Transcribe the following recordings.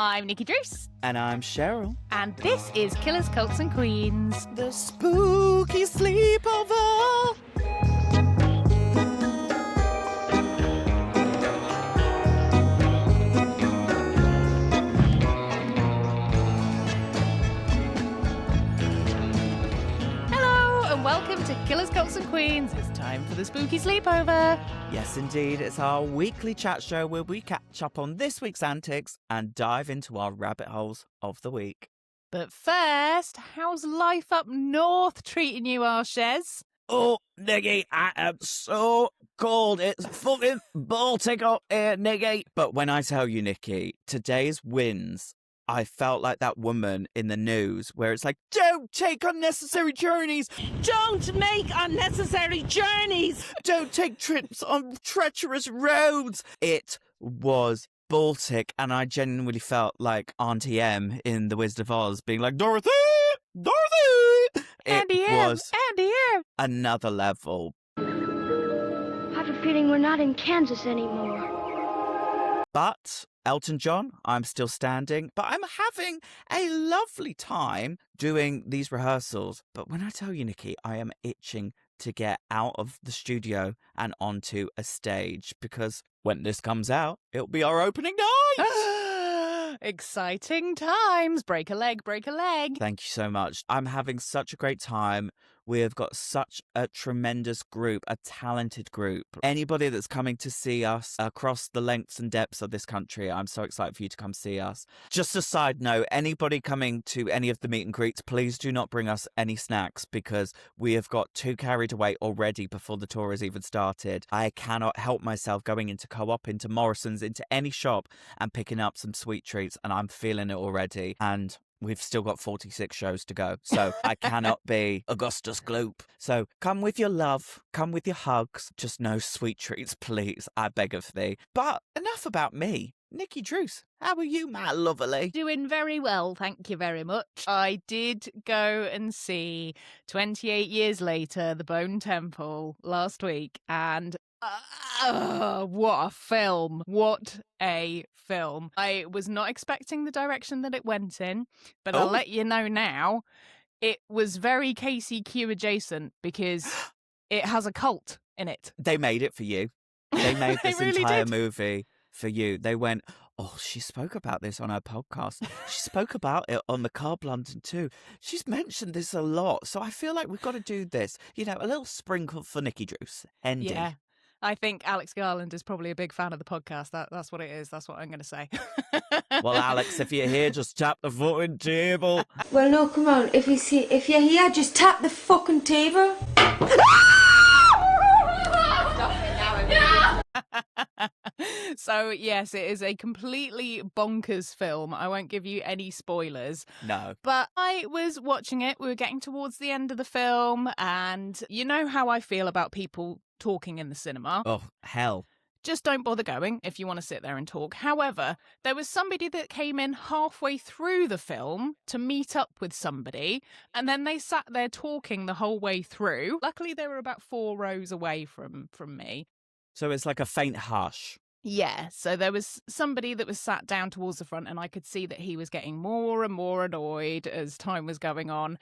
I'm Nikki Druce. And I'm Cheryl. And this is Killers, Cults and Queens. The Spooky Sleepover. Welcome to Killers, Cults and Queens. It's time for the Spooky Sleepover. Yes, indeed. It's our weekly chat show where we catch up on this week's antics and dive into our rabbit holes of the week. But first, how's life up north treating you, Arshes? Oh, Nikki, I am so cold. It's fucking Baltic up here, Nikki. But when I tell you, Nikki, today's winds, I felt like that woman in the news where it's like, don't take unnecessary journeys. Don't make unnecessary journeys. Don't take trips on treacherous roads. It was Baltic, and I genuinely felt like Auntie M in The Wizard of Oz being like, Dorothy! Andy M! Another level. I have a feeling we're not in Kansas anymore. But Elton John, I'm still standing, but I'm having a lovely time doing these rehearsals. But when I tell you, Nikki, I am itching to get out of the studio and onto a stage, because when this comes out, it'll be our opening night. Exciting times. Break a leg, break a leg. Thank you so much. I'm having such a great time. We've got such a tremendous group, a talented group. Anybody that's coming to see us across the lengths and depths of this country, I'm so excited for you to come see us. Just a side note, anybody coming to any of the meet and greets, please do not bring us any snacks, because we have got too carried away already before the tour has even started. I cannot help myself going into Co-op, into Morrison's, into any shop and picking up some sweet treats, and I'm feeling it already. And we've still got 46 shows to go, so I cannot be Augustus Gloop. So come with your love, come with your hugs, just no sweet treats, please, I beg of thee. But enough about me. Nikki Druce, how are you, my lovely? Doing very well, thank you very much. I did go and see 28 Years Later, The Bone Temple last week, and what a film. What a film. I was not expecting the direction that it went in, but I'll let you know now, it was very KCQ adjacent because it has a cult in it. They made it for you. They made this really entire did. movie for you. They went, oh, she spoke about this on her podcast. She spoke about it on the Carb London too. She's mentioned this a lot. So I feel like we've got to do this. You know, a little sprinkle for Nikki Druce. Ending. Yeah. I think Alex Garland is probably a big fan of the podcast. That's what it is. That's what I'm going to say. Well, Alex, if you're here, just tap the fucking table. Well, no, come on. If you're here, just tap the fucking table. So, yes, it is a completely bonkers film. I won't give you any spoilers. No. But I was watching it. We were getting towards the end of the film. And you know how I feel about people talking in the cinema. Oh, hell. Just don't bother going if you want to sit there and talk. However, there was somebody that came in halfway through the film to meet up with somebody, and then they sat there talking the whole way through. Luckily, they were about 4 rows away from me. So it's like a faint hush. Yeah, so there was somebody that was sat down towards the front, and I could see that he was getting more and more annoyed as time was going on.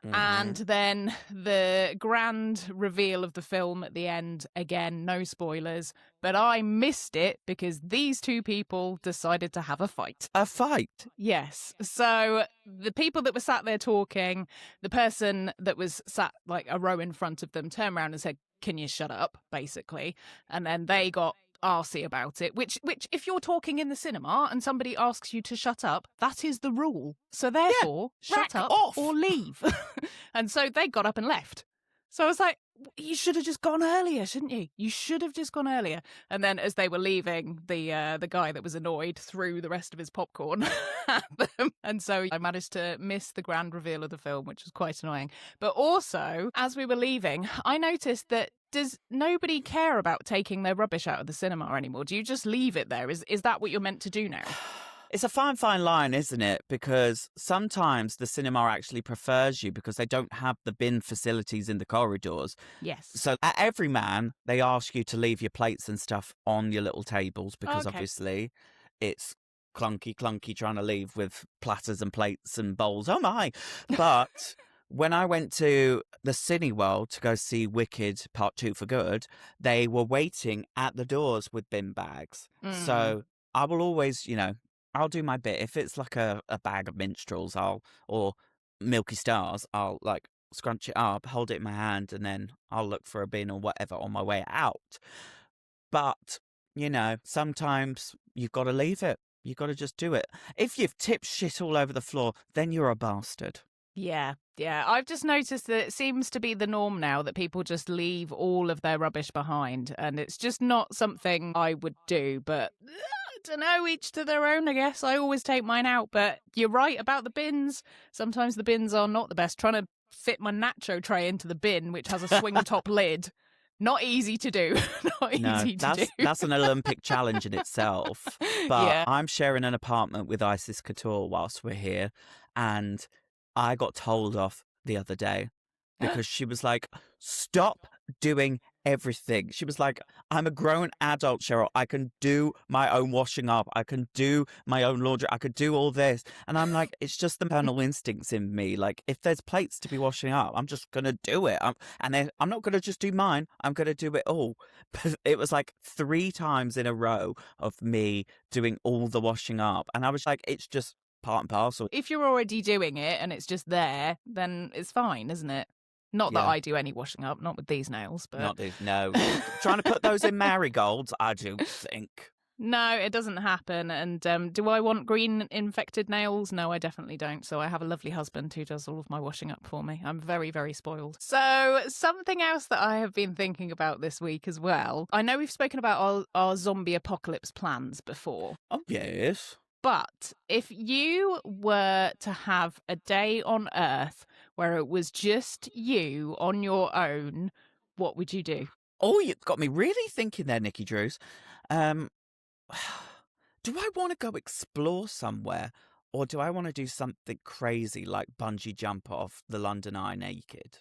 Mm-hmm. And then the grand reveal of the film at the end, again, no spoilers, but I missed it because these two people decided to have a fight. A fight? Yes. So the people that were sat there talking, the person that was sat like a row in front of them turned around and said, "Can you shut up?" basically. And then they got arsey about it, which if you're talking in the cinema and somebody asks you to shut up, that is the rule. So therefore, shut up off. or leave. And so they got up and left. So I was like, you should have just gone earlier, shouldn't you? You should have just gone earlier. And then as they were leaving, the guy that was annoyed threw the rest of his popcorn at them. And so I managed to miss the grand reveal of the film, which was quite annoying. But also, as we were leaving, I noticed that does nobody care about taking their rubbish out of the cinema anymore? Do you just leave it there? Is that what you're meant to do now? It's a fine line, isn't it? Because sometimes the cinema actually prefers you because they don't have the bin facilities in the corridors. Yes. So at Everyman, they ask you to leave your plates and stuff on your little tables because obviously it's clunky trying to leave with platters and plates and bowls. Oh my! But when I went to the Cineworld to go see Wicked Part 2 for Good, they were waiting at the doors with bin bags. So I will always, I'll do my bit. If it's like a bag of minstrels, or Milky Stars, I'll like scrunch it up, hold it in my hand, and then I'll look for a bin or whatever on my way out. But, sometimes you've got to leave it. You've got to just do it. If you've tipped shit all over the floor, then you're a bastard. Yeah. I've just noticed that it seems to be the norm now that people just leave all of their rubbish behind. And it's just not something I would do. But I don't know, each to their own, I guess. I always take mine out. But you're right about the bins. Sometimes the bins are not the best. Trying to fit my nacho tray into the bin, which has a swing top lid. Not easy to do. That's an Olympic challenge in itself. But I'm sharing an apartment with Isis Couture whilst we're here. And I got told off the other day because she was like, stop doing everything. She was like, I'm a grown adult, Cheryl. I can do my own washing up. I can do my own laundry. I could do all this. And I'm like, it's just the maternal instincts in me. Like, if there's plates to be washing up, I'm just going to do it. And then I'm not going to just do mine. I'm going to do it all. But it was like 3 times in a row of me doing all the washing up. And I was like, it's just part and parcel. If you're already doing it and it's just there, then it's fine, isn't it? Not that I do any washing up, not with these nails, but not these. No, trying to put those in marigolds, I do think. No, it doesn't happen. And do I want green infected nails? No, I definitely don't. So I have a lovely husband who does all of my washing up for me. I'm very, very spoiled. So something else that I have been thinking about this week as well. I know we've spoken about our zombie apocalypse plans before. Oh, yes. But if you were to have a day on Earth where it was just you on your own, what would you do? Oh, you've got me really thinking there, Nikki Drews. Do I want to go explore somewhere, or do I want to do something crazy like bungee jump off the London Eye naked?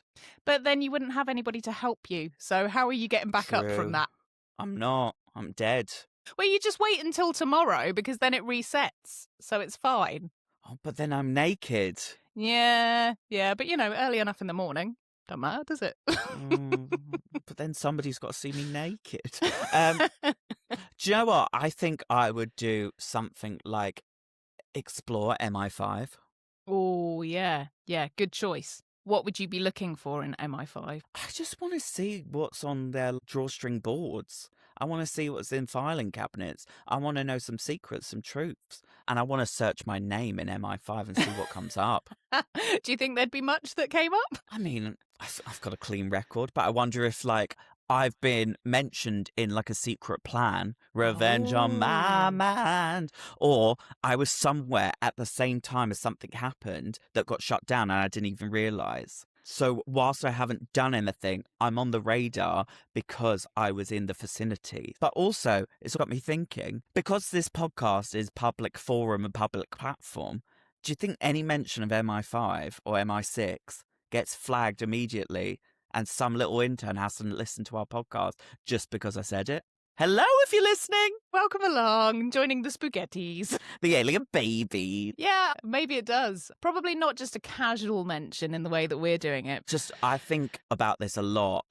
But then you wouldn't have anybody to help you. So how are you getting back up from that? I'm not. I'm dead. Well, you just wait until tomorrow because then it resets. So it's fine. Oh, but then I'm naked. Yeah. But, early enough in the morning. Don't matter, does it? But then somebody's got to see me naked. Do you know what? I think I would do something like explore MI5. Oh, yeah. Yeah, good choice. What would you be looking for in MI5? I just want to see what's on their drawstring boards. I want to see what's in filing cabinets. I want to know some secrets, some truths. And I want to search my name in MI5 and see what comes up. Do you think there'd be much that came up? I mean, I've got a clean record, but I wonder if, I've been mentioned in, a secret plan, revenge on my mind, or I was somewhere at the same time as something happened that got shut down and I didn't even realise. So whilst I haven't done anything, I'm on the radar because I was in the vicinity. But also, it's got me thinking, because this podcast is public forum and public platform, do you think any mention of MI5 or MI6 gets flagged immediately and some little intern has to listen to our podcast just because I said it? Hello, if you're listening. Welcome along, joining the Spaghettis. The alien baby. Yeah, maybe it does. Probably not just a casual mention in the way that we're doing it. I think about this a lot,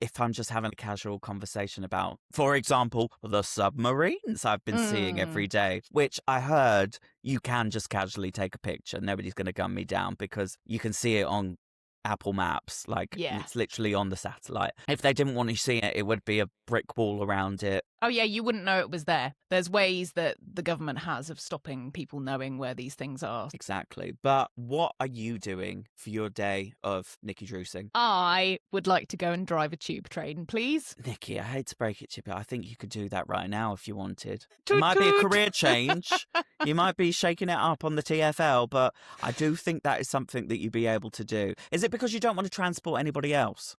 if I'm just having a casual conversation about, for example, the submarines I've been seeing every day, which I heard you can just casually take a picture. Nobody's going to gun me down because you can see it on Apple Maps. It's literally on the satellite. If they didn't want to see it, it would be a brick wall around it. Oh, yeah, you wouldn't know it was there. There's ways that the government has of stopping people knowing where these things are. Exactly. But what are you doing for your day of Nikki Drewsing? I would like to go and drive a tube train, please. Nikki, I hate to break it to you, but I think you could do that right now if you wanted. Toot, it might be a toot. career change. You might be shaking it up on the TFL, but I do think that is something that you'd be able to do. Is it because you don't want to transport anybody else?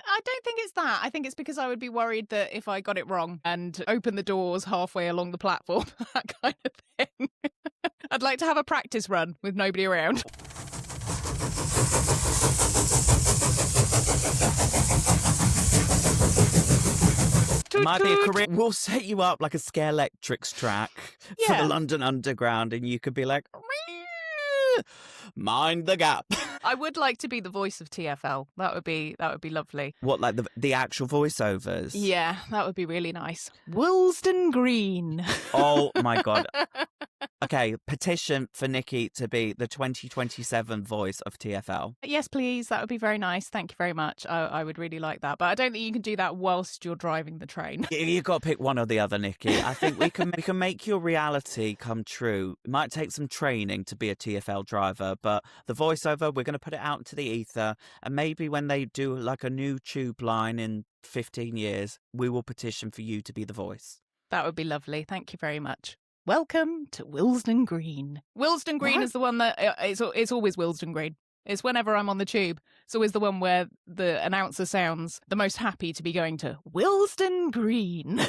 I don't think it's that. I think it's because I would be worried that if I got it wrong and opened the doors halfway along the platform, that kind of thing. I'd like to have a practice run with nobody around. Toot, might be a career. We'll set you up like a Scare-Electric's track for the London Underground, and you could be like, mind the gap. I would like to be the voice of TFL. That would be lovely. What, like the actual voiceovers? Yeah, that would be really nice. Woolston Green. Oh my God. Okay, petition for Nikki to be the 2027 voice of TFL. Yes, please. That would be very nice. Thank you very much. I would really like that. But I don't think you can do that whilst you're driving the train. You've got to pick one or the other, Nikki. I think we can make your reality come true. It might take some training to be a TFL driver, but the voiceover, we're going to put it out into the ether. And maybe when they do like a new tube line in 15 years, we will petition for you to be the voice. That would be lovely. Thank you very much. Welcome to Willesden Green. Willesden Green is the one that it's always Willesden Green. It's whenever I'm on the tube. It's always the one where the announcer sounds the most happy to be going to Willesden Green.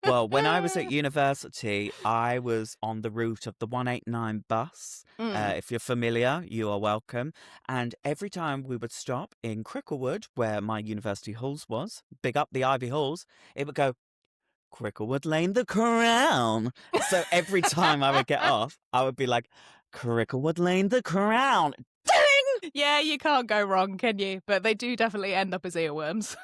Well, when I was at university, I was on the route of the 189 bus. If you're familiar, you are welcome. And every time we would stop in Cricklewood, where my university halls was, big up the Ivy Halls, it would go, Cricklewood Lane, the Crown. So every time I would get off, I would be like, Cricklewood Lane, the Crown. Ding! Yeah, you can't go wrong, can you? But they do definitely end up as earworms.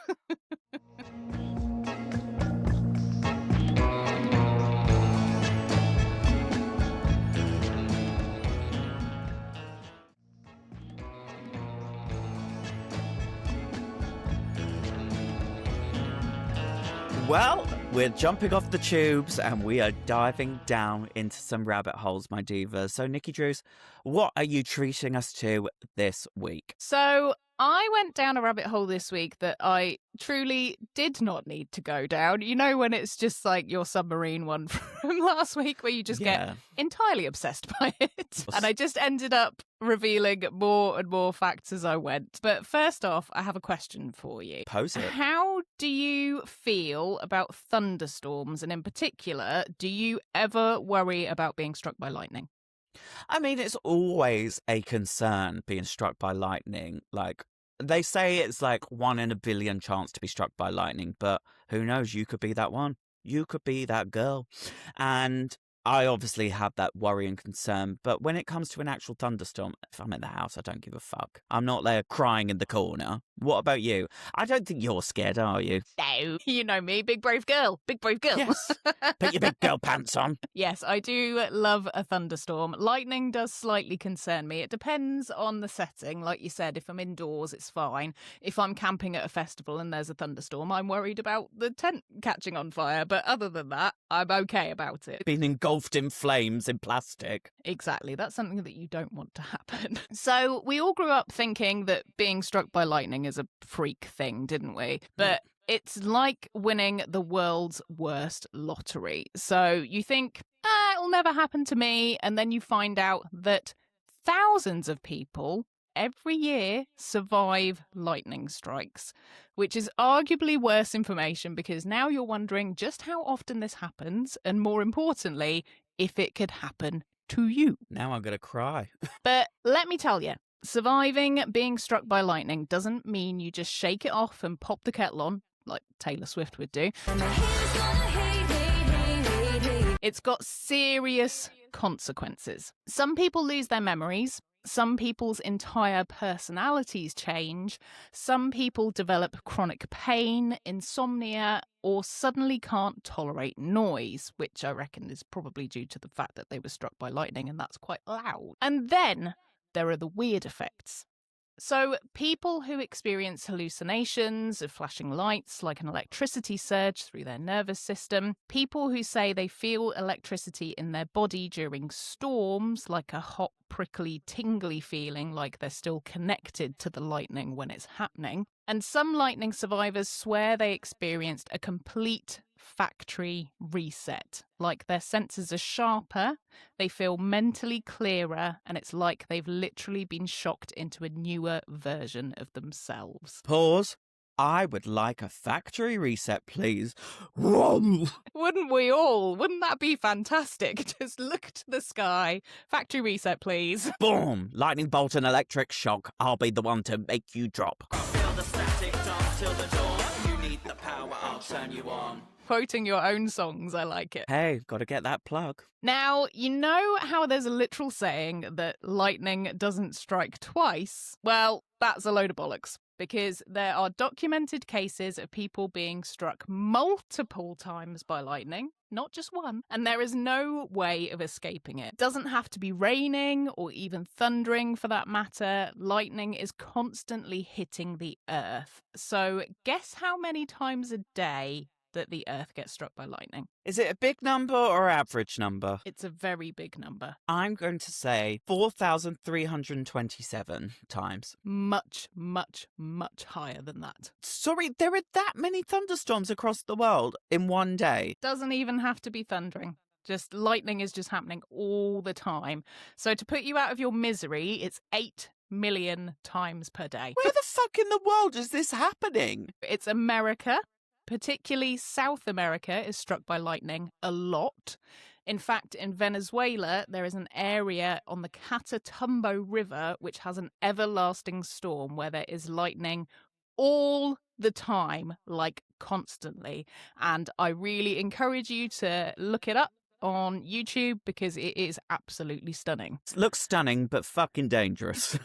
Well, we're jumping off the tubes and we are diving down into some rabbit holes, my divas. So, Nikki Drews, what are you treating us to this week? So I went down a rabbit hole this week that I truly did not need to go down. You know, when it's just like your submarine one from last week where you just get entirely obsessed by it. And I just ended up revealing more and more facts as I went. But first off, I have a question for you. Pose it. How do you feel about thunderstorms? And in particular, do you ever worry about being struck by lightning? I mean, it's always a concern being struck by lightning. Like, they say it's like 1 in a billion chance to be struck by lightning, but who knows? You could be that one. You could be that girl. And I obviously have that worry and concern, but when it comes to an actual thunderstorm, if I'm in the house, I don't give a fuck. I'm not there crying in the corner. What about you? I don't think you're scared, are you? No, you know me, big brave girl. Big brave girl. Yes. Put your big girl pants on. Yes, I do love a thunderstorm. Lightning does slightly concern me. It depends on the setting. Like you said, if I'm indoors, it's fine. If I'm camping at a festival and there's a thunderstorm, I'm worried about the tent catching on fire. But other than that, I'm okay about it. Being engulfed in flames in plastic. Exactly. That's something that you don't want to happen. So we all grew up thinking that being struck by lightning is a freak thing, didn't we? But it's like winning the world's worst lottery. So you think, it'll never happen to me. And then you find out that thousands of people every year survive lightning strikes, which is arguably worse information because now you're wondering just how often this happens. And more importantly, if it could happen to you. Now I'm going to cry. But let me tell you, surviving being struck by lightning doesn't mean you just shake it off and pop the kettle on, like Taylor Swift would do. It's got serious consequences. Some people lose their memories. Some people's entire personalities change. Some people develop chronic pain, insomnia, or suddenly can't tolerate noise, which I reckon is probably due to the fact that they were struck by lightning and that's quite loud. And then there are the weird effects. So people who experience hallucinations of flashing lights like an electricity surge through their nervous system, people who say they feel electricity in their body during storms, like a hot, prickly, tingly feeling like they're still connected to the lightning when it's happening. And some lightning survivors swear they experienced a complete factory reset, like their senses are sharper, they feel mentally clearer, and it's like they've literally been shocked into a newer version of themselves. Pause. I would like a factory reset, please. Whoa. Wouldn't we all? Wouldn't that be fantastic? Just look to the sky. Factory reset, please. Boom. Lightning bolt and electric shock. I'll be the one to make you drop. Feel the static dance till the dawn. You need the power of turn you on. Quoting your own songs, I like it. Hey, gotta get that plug. Now, you know how there's a literal saying that lightning doesn't strike twice? Well, that's a load of bollocks, because there are documented cases of people being struck multiple times by lightning, not just one, and there is no way of escaping it. It doesn't have to be raining or even thundering for that matter. Lightning is constantly hitting the earth. So guess how many times a day that the earth gets struck by lightning? Is it a big number or average number? It's a very big number. I'm going to say 4,327 times. Much, much, much higher than that. Sorry, there are that many thunderstorms across the world in one day. Doesn't even have to be thundering. Just lightning is just happening all the time. So to put you out of your misery, it's 8 million times per day. Where the fuck in the world is this happening? It's America. Particularly South America is struck by lightning a lot. In fact, in Venezuela, there is an area on the Catatumbo River which has an everlasting storm where there is lightning all the time, like constantly. And I really encourage you to look it up on YouTube because it is absolutely stunning. It looks stunning, but fucking dangerous.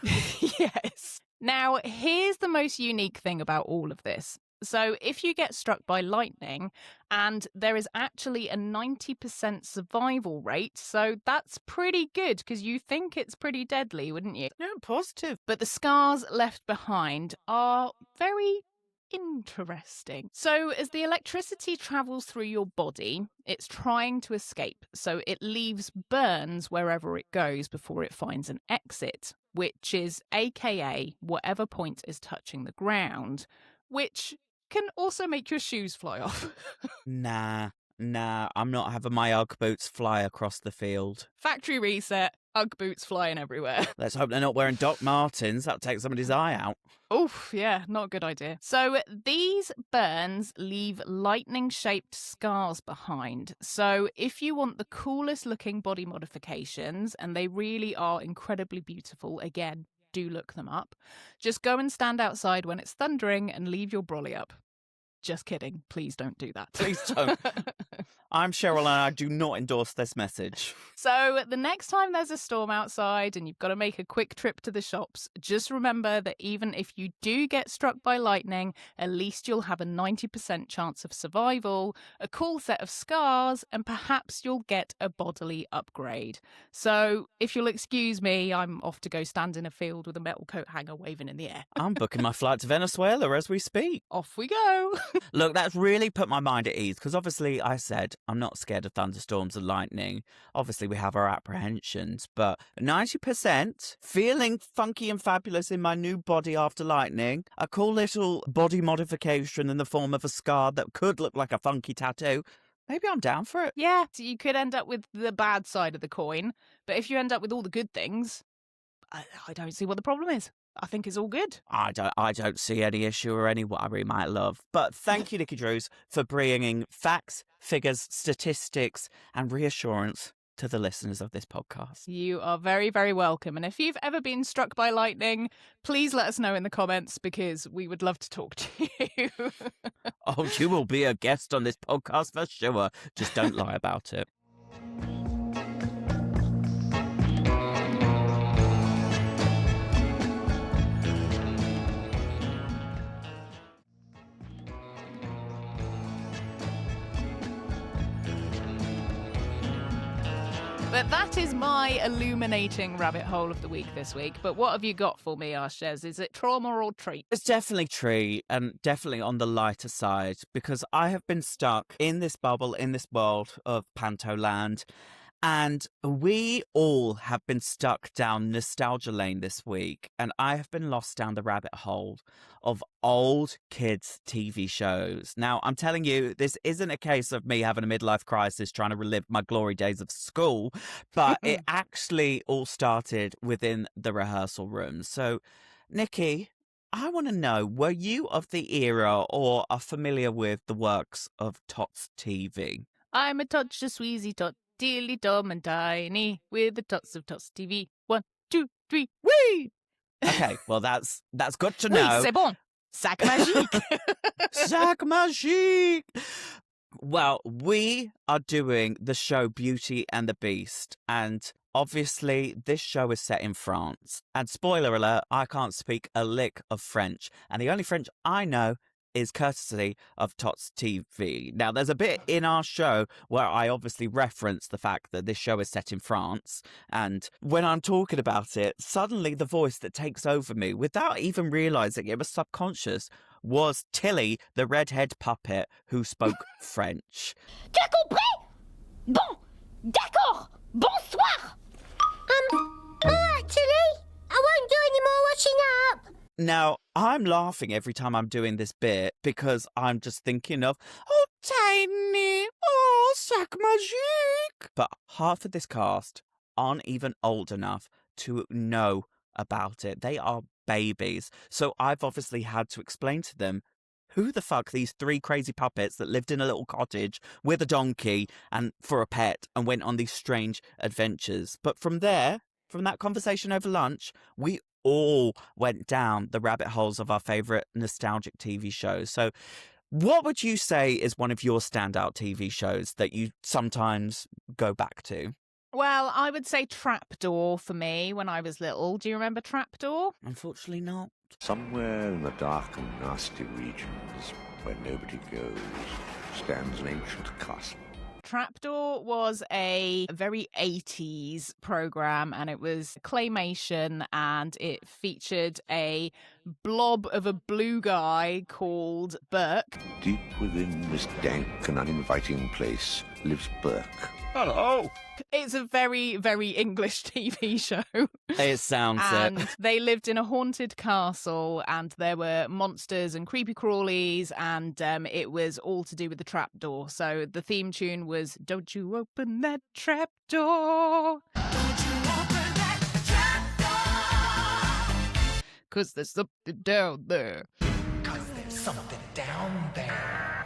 Yes. Now, here's the most unique thing about all of this. So if you get struck by lightning, and there is actually a 90% survival rate, so that's pretty good because you think it's pretty deadly, wouldn't you? Yeah, positive. But the scars left behind are very interesting. So as the electricity travels through your body, it's trying to escape. So it leaves burns wherever it goes before it finds an exit, which is AKA whatever point is touching the ground, which can also make your shoes fly off. Nah, I'm not having my Ugg boots fly across the field. Factory reset, Ugg boots flying everywhere. Let's hope they're not wearing Doc Martens. That'll take somebody's eye out. Oof, yeah, not a good idea. So these burns leave lightning-shaped scars behind. So if you want the coolest looking body modifications, and they really are incredibly beautiful, again, do look them up. Just go and stand outside when it's thundering and leave your brolly up. Just kidding. Please don't do that. Please don't. I'm Cheryl and I do not endorse this message. So the next time there's a storm outside and you've got to make a quick trip to the shops, just remember that even if you do get struck by lightning, at least you'll have a 90% chance of survival, a cool set of scars, and perhaps you'll get a bodily upgrade. So if you'll excuse me, I'm off to go stand in a field with a metal coat hanger waving in the air. I'm booking my flight to Venezuela as we speak. Off we go. Look, that's really put my mind at ease because obviously I said I'm not scared of thunderstorms and lightning. Obviously we have our apprehensions, but 90% feeling funky and fabulous in my new body after lightning, a cool little body modification in the form of a scar that could look like a funky tattoo. Maybe I'm down for it. Yeah, so you could end up with the bad side of the coin, but if you end up with all the good things, I don't see what the problem is. I think it's all good. I don't see any issue or any worry, my love. But thank you, Nikki Drews, for bringing facts, figures, statistics, and reassurance to the listeners of this podcast. You are very, very welcome. And if you've ever been struck by lightning, please let us know in the comments because we would love to talk to you. Oh, you will be a guest on this podcast for sure. Just don't lie about it. But that is my illuminating rabbit hole of the week this week. But what have you got for me, Arshez? Is it trauma or treat? It's definitely treat and definitely on the lighter side because I have been stuck in this bubble, in this world of Pantoland. And we all have been stuck down nostalgia lane this week. And I have been lost down the rabbit hole of old kids' TV shows. Now, I'm telling you, this isn't a case of me having a midlife crisis trying to relive my glory days of school, but it actually all started within the rehearsal room. So, Nikki, I want to know, were you of the era or are familiar with the works of Tots TV? I'm a touch of Sweezy Tot. Dearly dumb and tiny, with the Tots of Tots TV. 1, 2, 3, whee! Okay, well, that's good to Oui, know. c'est bon. Sac Magique. Sac Magique. Well, we are doing the show Beauty and the Beast, and obviously this show is set in France. And spoiler alert, I can't speak a lick of French, and the only French I know is courtesy of Tots TV. Now, there's a bit in our show where I obviously reference the fact that this show is set in France, and when I'm talking about it, suddenly the voice that takes over me, without even realising it was subconscious, was Tilly, the redhead puppet who spoke French. Tu as compris? Bon, d'accord. Bonsoir. Actually, I won't do any more washing up. Now, I'm laughing every time I'm doing this bit because I'm just thinking of, oh, Tiny, oh, Sac Magique. But half of this cast aren't even old enough to know about it. They are babies. So I've obviously had to explain to them who the fuck these three crazy puppets that lived in a little cottage with a donkey and for a pet and went on these strange adventures. But from there, from that conversation over lunch, we all went down the rabbit holes of our favourite nostalgic TV shows. So what would you say is one of your standout TV shows that you sometimes go back to? Well, I would say Trapdoor for me when I was little. Do you remember Trapdoor? Unfortunately not. Somewhere in the dark and nasty regions where nobody goes stands an ancient castle. Trapdoor was a very 80s program, and it was claymation, and it featured a blob of a blue guy called Burke. Deep within this dank and uninviting place lives Burke. Hello. It's a very, very English TV show. It sounds And it. they lived in a haunted castle, and there were monsters and creepy crawlies, and it was all to do with the trapdoor. So the theme tune was "Don't You Open That Trapdoor, Don't You Open That Trapdoor, 'Cause there's something down there." 'Cause there's something down there.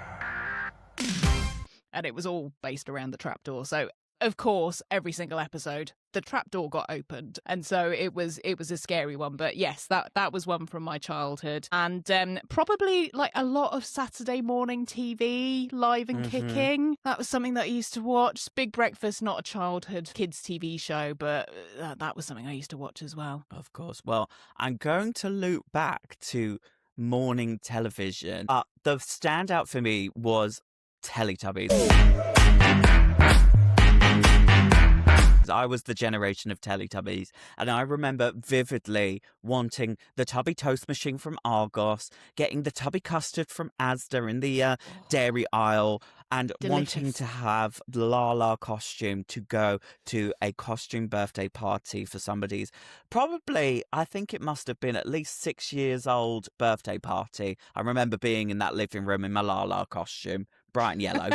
And it was all based around the trapdoor. So, of course, every single episode, the trapdoor got opened. And so it was a scary one. But yes, that was one from my childhood. And probably like a lot of Saturday morning TV, Live and Kicking. That was something that I used to watch. Big Breakfast, not a childhood kids TV show, but that was something I used to watch as well. Of course. Well, I'm going to loop back to morning television. The standout for me was Teletubbies. I was the generation of Teletubbies, and I remember vividly wanting the Tubby toast machine from Argos, getting the Tubby custard from Asda in the dairy aisle, and wanting to have the La costume to go to a costume birthday party for somebody's probably, I think it must have been at least 6 years old birthday party. I remember being in that living room in my La costume, bright and yellow.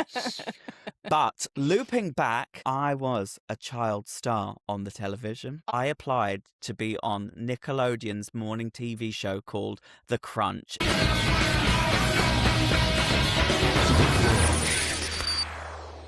But looping back, I was a child star on the television. I applied to be on Nickelodeon's morning TV show called The Crunch.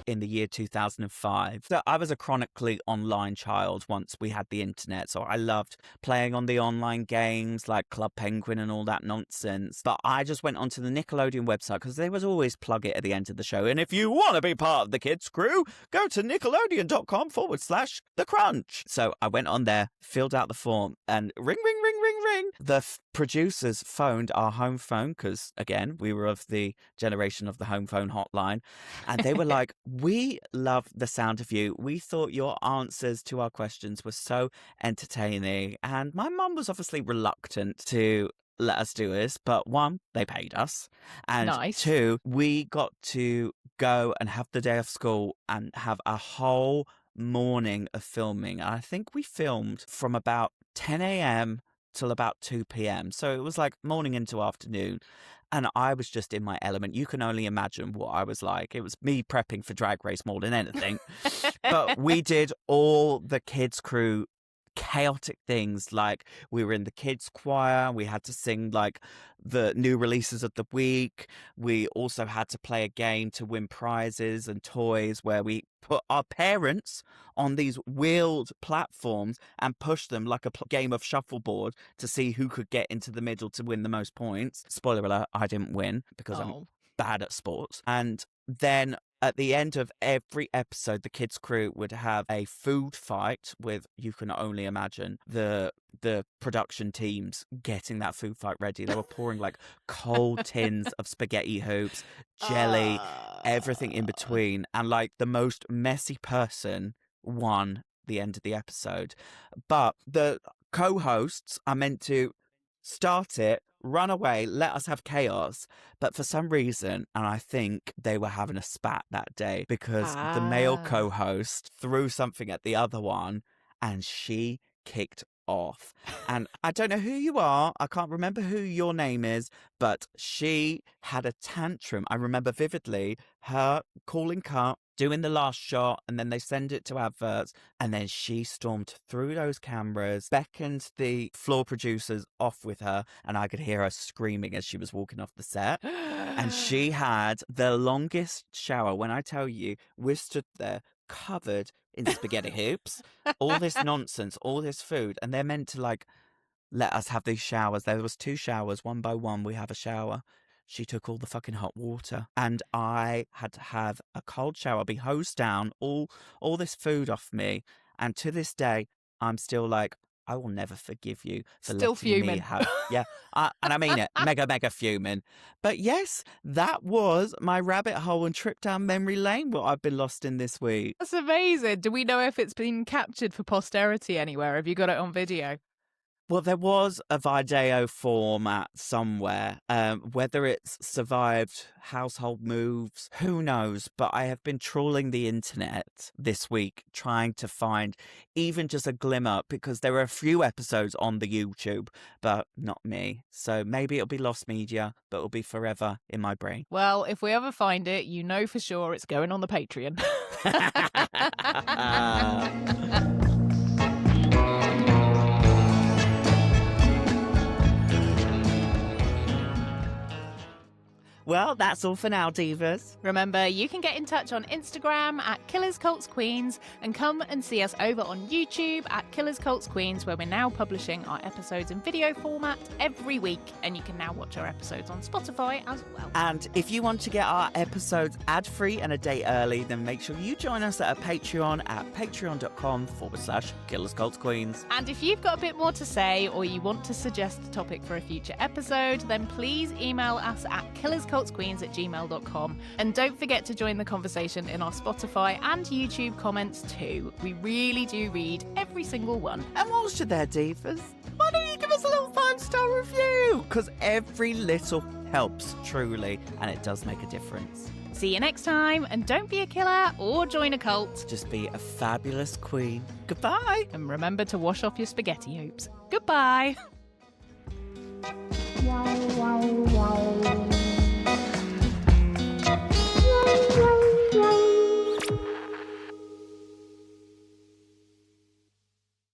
In the year 2005. So I was a chronically online child once we had the internet, so I loved playing on the online games like Club Penguin and all that nonsense. But I just went onto the Nickelodeon website because they would always plug it at the end of the show. And if you want to be part of the kids' crew, go to nickelodeon.com/The Crunch. So I went on there, filled out the form, and ring, ring, ring, ring, ring. The producers phoned our home phone because, again, we were of the generation of the home phone hotline. And they were like, "We love the sound of you. We thought your answers to our questions were so entertaining." And my mum was obviously reluctant to let us do this, but one, they paid us. And Nice. two, we got to go and have the day of school and have a whole morning of filming. I think we filmed from about 10 a.m. till about 2 p.m. So it was like morning into afternoon. And I was just in my element. You can only imagine what I was like. It was me prepping for Drag Race more than anything. But we did all the kids' crew chaotic things, like we were in the kids choir, we had to sing like the new releases of the week. We also had to play a game to win prizes and toys where we put our parents on these wheeled platforms and push them like a game of shuffleboard to see who could get into the middle to win the most points. Spoiler alert, I didn't win because I'm bad at sports. And then at the end of every episode, the kids' crew would have a food fight with, you can only imagine, the production teams getting that food fight ready. They were pouring like cold tins of spaghetti hoops, jelly, everything in between. And like the most messy person won the end of the episode. But the co-hosts are meant to start it, run away, let us have chaos. But for some reason, and I think they were having a spat that day because the male co-host threw something at the other one and she kicked off. And I don't know who you are. I can't remember who your name is, but she had a tantrum. I remember vividly her calling cut, doing the last shot, and then they send it to adverts, and then she stormed through those cameras, beckoned the floor producers off with her, and I could hear her screaming as she was walking off the set. And she had the longest shower. When I tell you, we stood there covered in spaghetti hoops, all this nonsense, all this food, and they're meant to like let us have these showers. There was 2 showers, one by one we have a shower. She took all the fucking hot water, and I had to have a cold shower, be hosed down, all this food off me. And to this day, I'm still like, I will never forgive you for Still letting me fuming. have. Yeah, and I mean it, mega fuming. But yes, that was my rabbit hole and trip down memory lane. What I've been lost in this week. That's amazing. Do we know if it's been captured for posterity anywhere? Have you got it on video? Well, there was a video format somewhere. Whether it's survived household moves, who knows? But I have been trawling the internet this week trying to find even just a glimmer, because there are a few episodes on the YouTube, but not me. So maybe it'll be lost media, but it'll be forever in my brain. Well, if we ever find it, you know for sure it's going on the Patreon. Well, that's all for now, divas. Remember, you can get in touch on Instagram at Killers Cults Queens and come and see us over on YouTube at Killers Cults Queens, where we're now publishing our episodes in video format every week, and you can now watch our episodes on Spotify as well. And if you want to get our episodes ad-free and a day early, then make sure you join us at Patreon at patreon.com/Killers Cults Queens. And if you've got a bit more to say, or you want to suggest a topic for a future episode, then please email us at killerscultsqueens@gmail.com. And don't forget to join the conversation in our Spotify and YouTube comments too. We really do read every single one. And whilst you're there, divas, why don't you give us a little 5-star review? Because every little helps, truly, and it does make a difference. See you next time, and don't be a killer or join a cult. Just be a fabulous queen. Goodbye. And remember to wash off your spaghetti hoops. Goodbye.